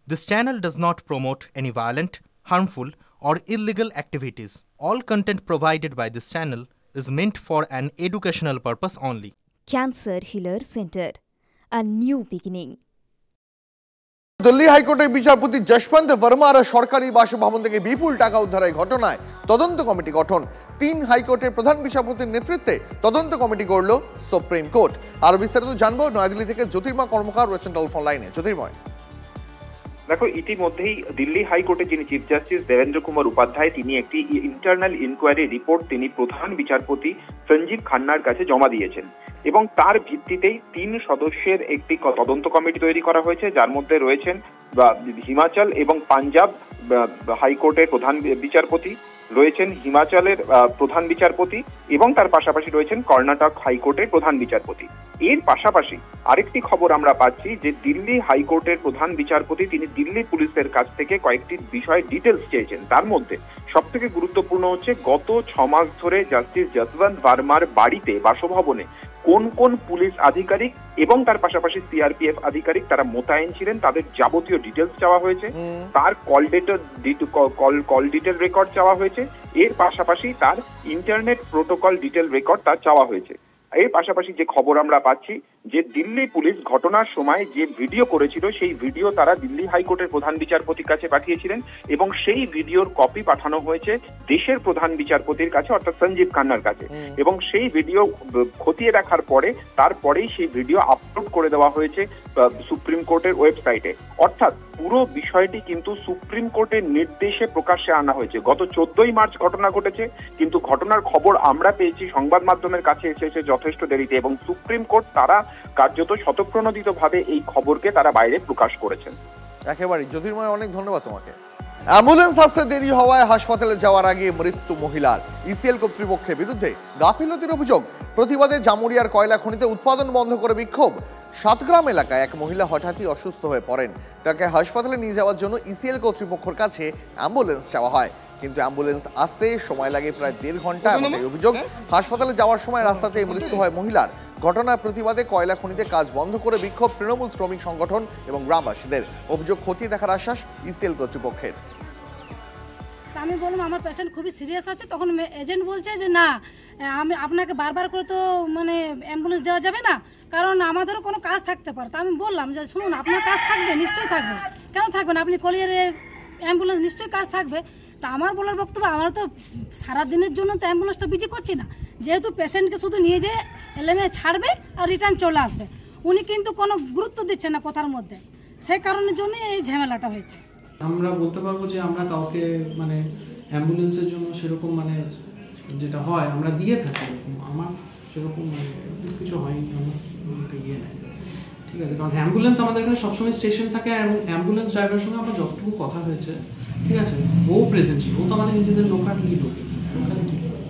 This channel does not promote any violent, harmful, or illegal activities. All content provided by this channel is meant for an educational purpose only. Cancer Healer Center, a new beginning. Delhi হাইকোর্টের বিচারপতি যশবন্ত ভার্মার সরকারি বাসভবন থেকে বিপুল টাকা উদ্ধারের ঘটনায় তদন্ত committee গঠন। 3 হাইকোর্টের প্রধান বিচারপতির নেতৃত্বে তদন্ত কমিটি গড়ল সুপ্রিম কোর্ট। আরো বিস্তারিত জানবো নয়াদিল্লি থেকে জ্যোতির্ময় কর্মকার রয়েছেন টেলিফোন লাইনে। জ্যোতির্ময়, দেখো, ইতিমধ্যেই দিল্লি হাইকোর্টে যিনি চিফ জাস্টিস দেবেন্দ্র কুমার উপাধ্যায় তিনি একটি ইন্টারনাল ইনকোয়ারি রিপোর্ট তিনি প্রধান বিচারপতি সঞ্জীব খান্নার কাছে জমা দিয়েছেন এবং তার ভিত্তিতেই 3 সদস্যের একটি তদন্ত কমিটি তৈরি করা হয়েছে, যার মধ্যে রয়েছেন হিমাচল এবং পাঞ্জাব হাইকোর্টের প্রধান বিচারপতি, রয়েছেন হিমাচলের প্রধান বিচারপতি এবং তার পাশাপাশি রয়েছেন কর্ণাটক হাইকোর্টের প্রধান বিচারপতি। এর পাশাপাশি আরেকটি খবর আমরা পাচ্ছি যে দিল্লি হাইকোর্টের প্রধান বিচারপতি তিনি দিল্লি পুলিশের কাছ থেকে কয়েকটি বিষয় ডিটেলস চেয়েছেন। তার মধ্যে সবথেকে গুরুত্বপূর্ণ হচ্ছে গত 6 মাস ধরে জাস্টিস যশবন্ত ভার্মার বাড়িতে বাসভবনে কোন কোন পুলিশ আধিকারিক এবং তার পাশাপাশি সিআরপিএফ আধিকারিক তারা মোতায়েন ছিলেন তাদের যাবতীয় ডিটেলস চাওয়া হয়েছে, তার কল ডিটেল রেকর্ড চাওয়া হয়েছে, এর পাশাপাশি তার ইন্টারনেট প্রোটোকল ডিটেল রেকর্ড তার চাওয়া হয়েছে। এর পাশাপাশি যে খবর আমরা পাচ্ছি যে দিল্লি পুলিশ ঘটনার সময় যে ভিডিও করেছিল সেই ভিডিও তারা দিল্লি হাইকোর্টের প্রধান বিচারপতির কাছে পাঠিয়েছিলেন এবং সেই ভিডিওর কপি পাঠানো হয়েছে দেশের প্রধান বিচারপতির কাছে অর্থাৎ সঞ্জীব খান্নার কাছে এবং সেই ভিডিও খতিয়ে দেখার পরে তারপরেই সেই ভিডিও আপলোড করে দেওয়া হয়েছে সুপ্রিম কোর্টের ওয়েবসাইটে। অর্থাৎ পুরো বিষয়টি কিন্তু সুপ্রিম কোর্টের নির্দেশে প্রকাশ্যে আনা হয়েছে। গত 14ই মার্চ ঘটনা ঘটেছে, কিন্তু ঘটনার খবর আমরা পেয়েছি সংবাদ মাধ্যমের কাছে এসেছে যথেষ্ট দেরিতে এবং সুপ্রিম কোর্ট তারা কার্যত স্বতঃপ্রণোদিতভাবে এই খবরকে তারা বাইরে প্রকাশ করেছেন। একেবারে জ্যোতির্ময়, অনেক ধন্যবাদ তোমাকে। অ্যাম্বুলেন্স আসতে দেরি হওয়ায় হাসপাতালে যাওয়ার আগে মৃত্যু মহিলার। ইসিএল কর্তৃপক্ষের বিরুদ্ধে গাফিলতির অভিযোগ। প্রতিবাদে জামুরিয়ার কয়লা খনিতে উৎপাদন বন্ধ করে বিক্ষোভ। সাতগ্রাম এলাকায় এক মহিলা হঠাৎই অসুস্থ হয়ে পড়েন। তাকে হাসপাতালে নিয়ে যাওয়ার জন্য ইসিএল কর্তৃপক্ষের কাছে অ্যাম্বুলেন্স চাওয়া হয়, কিন্তু অ্যাম্বুলেন্স আসতে সময় লাগে প্রায় 1.5 ঘন্টা। এমনটাই অভিযোগ। হাসপাতালে যাওয়ার সময় রাস্তাতে মৃত্যু হয় মহিলার। ঘটনার প্রতিবাদে কয়লা খনিতে কাজ বন্ধ করে বিক্ষোভ তৃণমূল শ্রমিক সংগঠন এবং গ্রামবাসীদের। অভিযোগ খতিয়ে দেখার আশ্বাস ইসিএল কর্তৃপক্ষের। আমি বললাম আমার পেশেন্ট খুবই সিরিয়াস আছে, তখন এজেন্ট বলছে যে না, আমি আপনাকে বারবার করে তো মানে অ্যাম্বুলেন্স দেওয়া যাবে না, কারণ আমাদেরও কোনো কাজ থাকতে পারে। তা আমি বললাম যে শুনুন, আপনার কাজ থাকবে, নিশ্চয়ই থাকবে, কেন থাকবে না, আপনি কলিয়ারের অ্যাম্বুলেন্স নিশ্চয়ই কাজ থাকবে। তা আমার বলার বক্তব্য, আমরা তো সারাদিনের জন্য তো অ্যাম্বুলেন্সটা বিজি করছি না, যেহেতু পেশেন্টকে শুধু নিয়ে যেয়ে এলএমএ ছাড়বে আর রিটার্ন চলে আসবে, উনি কিন্তু কোনো গুরুত্ব দিচ্ছেন না কথার মধ্যে, সেই কারণের জন্য এই ঝামেলাটা হয়েছে। আমরা বলতে পারবো যে আমরা কাউকে মানে অ্যাম্বুলেন্সের জন্য সেরকম মানে যেটা হয় আমরা দিয়ে থাকি, আমার সেরকম মানে কিছু হয়নি, আমার ইয়ে নেই, ঠিক আছে। কারণ অ্যাম্বুলেন্স আমাদের এখানে সবসময় স্টেশন থাকে এবং অ্যাম্বুলেন্স ড্রাইভারের সঙ্গে আমার যতটুকু কথা হয়েছে, ঠিক আছে, ও প্রেজেন্ট ছিল, ও তো আমাদের নিজেদের লোকাল লোক,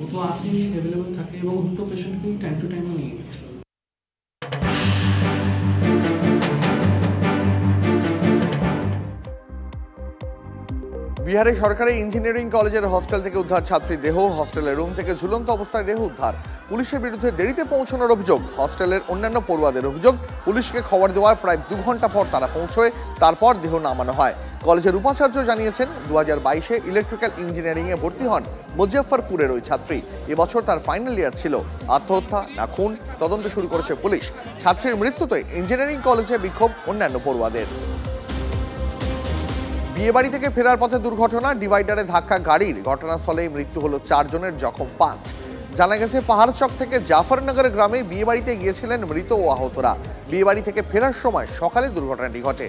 ও তো আসেনি, অ্যাভেলেবল থাকে এবং দুটো পেশেন্টকে টাইম টু টাইমও নিয়ে গেছে। বিহারে সরকারি ইঞ্জিনিয়ারিং কলেজের হস্টেল থেকে উদ্ধার ছাত্রী দেহ। হস্টেলের রুম থেকে ঝুলন্ত অবস্থায় দেহ উদ্ধার। পুলিশের বিরুদ্ধে দেরিতে পৌঁছানোর অভিযোগ। হস্টেলের অন্যান্য পড়ুয়াদের অভিযোগ, পুলিশকে খবর দেওয়ার প্রায় 2 ঘন্টা পর তারা পৌঁছয়, তারপর দেহ নামানো হয়। কলেজের উপাচার্য জানিয়েছেন 2022-এ ইলেকট্রিক্যাল ইঞ্জিনিয়ারিংয়ে ভর্তি হন মুজফ্ফরপুরের ওই ছাত্রী। এবছর তার ফাইনাল ইয়ার ছিল। আত্মহত্যা না খুন, তদন্ত শুরু করেছে পুলিশ। ছাত্রীর মৃত্যুতে ইঞ্জিনিয়ারিং কলেজে বিক্ষোভ অন্যান্য পড়ুয়াদের। বিয়েবাড়ি থেকে ফেরার পথে দুর্ঘটনা, ডিভাইডারে ধাক্কা গাড়ির। ঘটনাস্থলেই মৃত্যু হলো 4 জনের, জখম 5। জানা গেছে পাহাড়চক থেকে জাফরনগর গ্রামে বিয়েবাড়িতে গিয়েছিলেন মৃত ও আহতরা। বিয়েবাড়ি থেকে ফেরার সময় সকালে দুর্ঘটনাটি ঘটে।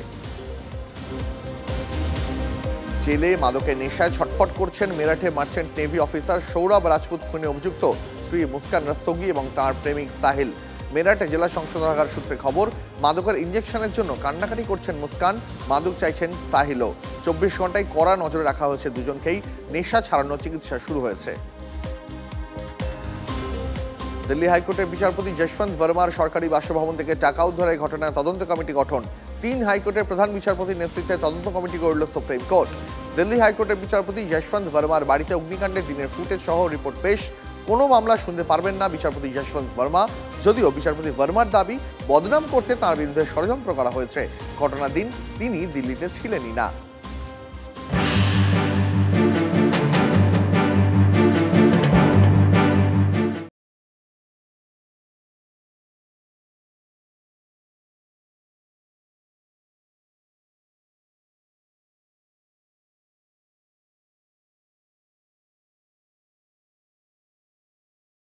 জেলে মাদকের নেশায় ছটফট করছেন মেরাঠে merchant navy officer Saurabh Rajput খুনে অভিযুক্ত স্ত্রী মুস্কান রস্তগি এবং তাঁর প্রেমিক সাহিল। মেরাঠে জেলা সংশোধনাগার সূত্রে খবর, মাদকের ইঞ্জেকশনের জন্য কান্নাকাটি করছেন মুস্কান, মাদক চাইছেন সাহিলও। 24 ঘন্টায় কড়া নজরে রাখা হয়েছে দুজনকেই। নেশা ছাড়ানোর চিকিৎসা শুরু হয়েছে। দিল্লি হাইকোর্টের বিচারপতি যশবন্ত ভার্মার সরকারি বাসভবন থেকে টাকা উদ্ধারের ঘটনায় তদন্ত কমিটি গঠন। 3 হাইকোর্টের প্রধান বিচারপতির নেতৃত্বে তদন্ত কমিটি গড়ল সুপ্রিম কোর্ট। দিল্লি হাইকোর্টের বিচারপতি যশবন্ত ভার্মার বাড়িতে অগ্নিকাণ্ডের দিনের ফুটেজ সহ রিপোর্ট পেশ। কোনো মামলা শুনতে পারবেন না বিচারপতি যশবন্ত ভার্মা। যদিও বিচারপতি ভার্মার দাবি বদনাম করতে তার বিরুদ্ধে ষড়যন্ত্র করা হয়েছে। ঘটনার দিন তিনি দিল্লিতে ছিলেনই না।